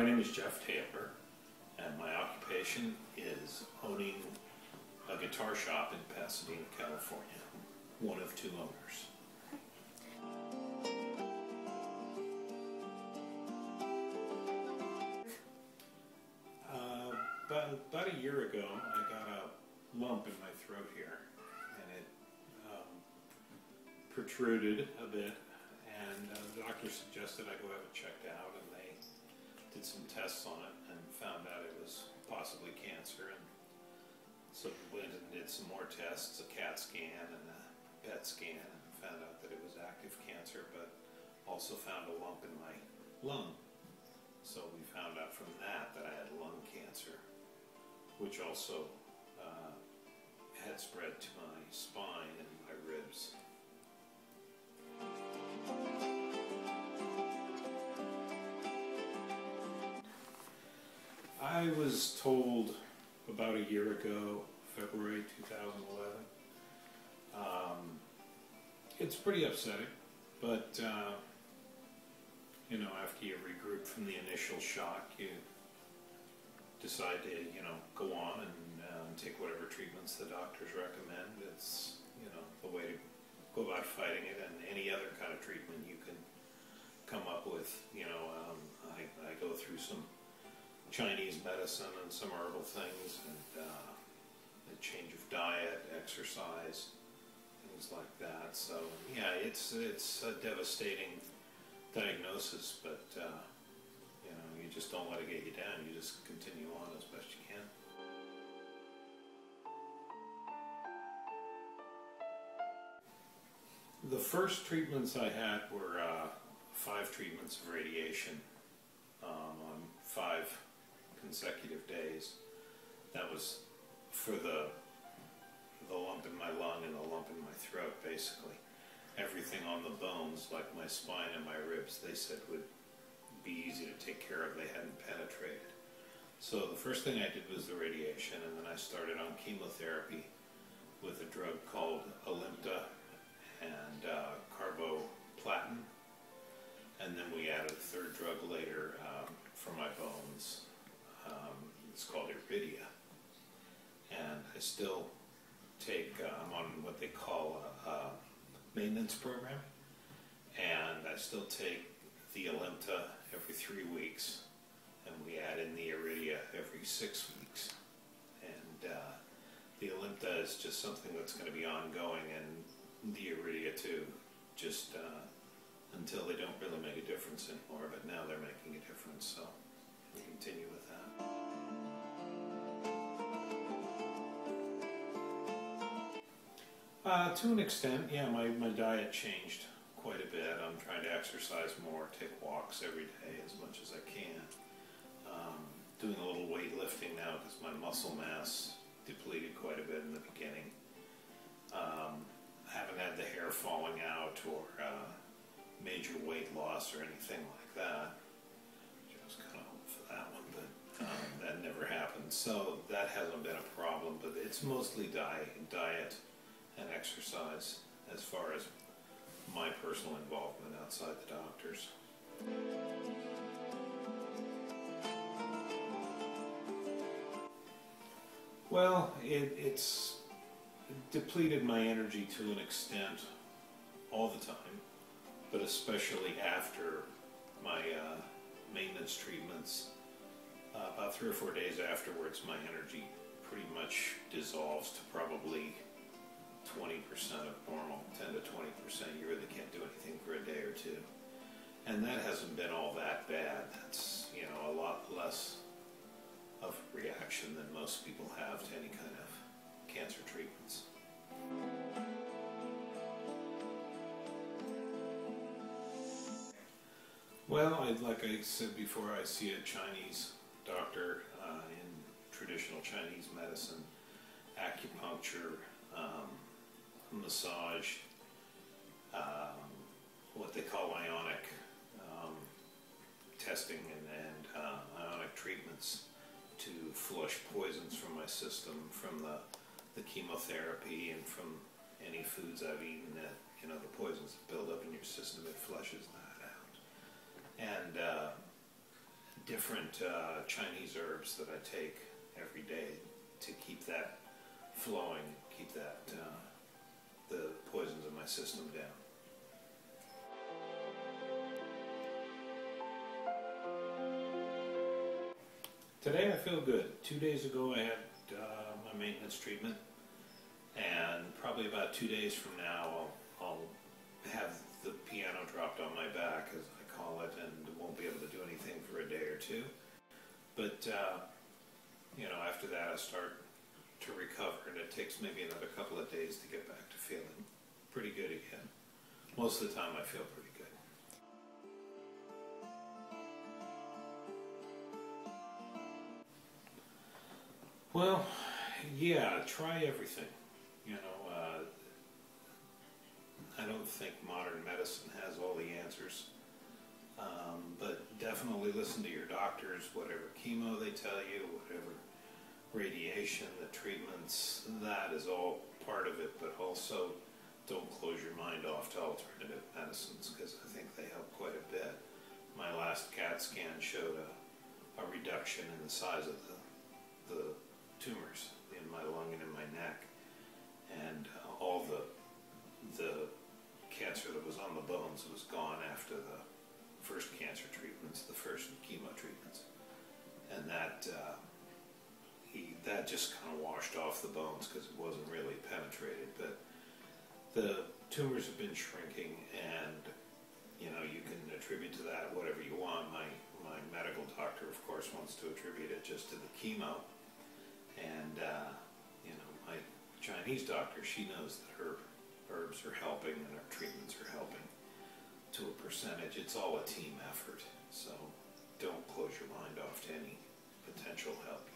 My name is Jeff Taylor, and my occupation is owning a guitar shop in Pasadena, California. One of two owners. About a year ago, I got a lump in my throat here, and it protruded a bit, and the doctor suggested I go have it checked out, and they did some tests on it and found out it was possibly cancer, and so we went and did some more tests, a CAT scan and a PET scan, and found out that it was active cancer, but also found a lump in my lung. So we found out from that I had lung cancer, which also had spread to my spine and my ribs. I was told about a year ago, February 2011. It's pretty upsetting, but you know, after you regroup from the initial shock, you decide to, you know, go on and take whatever treatments the doctors recommend. It's, you know, the way to go about fighting it, and any other kind of treatment you can come up with. You know, I go through some Chinese medicine and some herbal things, and a change of diet, exercise, things like that. So yeah, it's a devastating diagnosis, but you know, you just don't let it get you down. You just continue on as best you can. The first treatments I had were 5 treatments of radiation on 5 consecutive days. That was for the lump in my lung and the lump in my throat, basically. Everything on the bones, like my spine and my ribs, they said would be easy to take care of. They hadn't penetrated. So the first thing I did was the radiation, and then I started on chemotherapy with a drug called Alimta and carboplatin. And then we added a third drug later for my bones. It's called Iridia. And I still take, I'm on what they call a maintenance program, and I still take the Alimta every 3 weeks, and we add in the Iridia every 6 weeks. And the Alimta is just something that's going to be ongoing, and the Iridia too, just until they don't really make a difference anymore, but now they're making a difference, so we continue with that. To an extent, yeah, my diet changed quite a bit. I'm trying to exercise more, take walks every day as much as I can. Doing a little weightlifting now because my muscle mass depleted quite a bit in the beginning. Haven't had the hair falling out or major weight loss or anything like that. I was kind of hoping for that one, but that never happened. So that hasn't been a problem, but it's mostly diet and exercise as far as my personal involvement outside the doctors. Well, it's depleted my energy to an extent all the time, but especially after my maintenance treatments. About 3 or 4 days afterwards, my energy pretty much dissolves to probably 20% of normal, 10 to 20%. You really can't do anything for a day or two. And that hasn't been all that bad. That's, you know, a lot less of a reaction than most people have to any kind of cancer treatments. Well, like I said before, I see a Chinese doctor in traditional Chinese medicine, acupuncture, massage, what they call ionic testing and ionic treatments to flush poisons from my system, from the chemotherapy and from any foods I've eaten that, you know, the poisons that build up in your system, it flushes that out. And different Chinese herbs that I take every day to keep that flowing, keep that the poisons in my system down. Today I feel good. 2 days ago I had my maintenance treatment, and probably about 2 days from now I'll have the piano dropped on my back, as I call it, and won't be able to do anything for a day or two. But you know, after that I start to recover, and it takes maybe another couple of days to get back to feeling pretty good again. Most of the time I feel pretty good. Well, yeah, try everything. You know, I don't think modern medicine has all the answers, but definitely listen to your doctors, whatever chemo they tell you, whatever radiation, the treatments, that is all part of it, but also don't close your mind off to alternative medicines, because I think they help quite a bit. My last CAT scan showed a reduction in the size of the tumors in my lung and in my neck, and all the cancer that was on the bones was gone after the first cancer treatments, the first chemo treatments, and that just kind of washed off the bones because it wasn't really penetrated. But the tumors have been shrinking, and you know, you can attribute to that whatever you want. My medical doctor, of course, wants to attribute it just to the chemo. And, you know, my Chinese doctor, she knows that her herbs are helping and her treatments are helping to a percentage. It's all a team effort, so don't close your mind off to any potential help.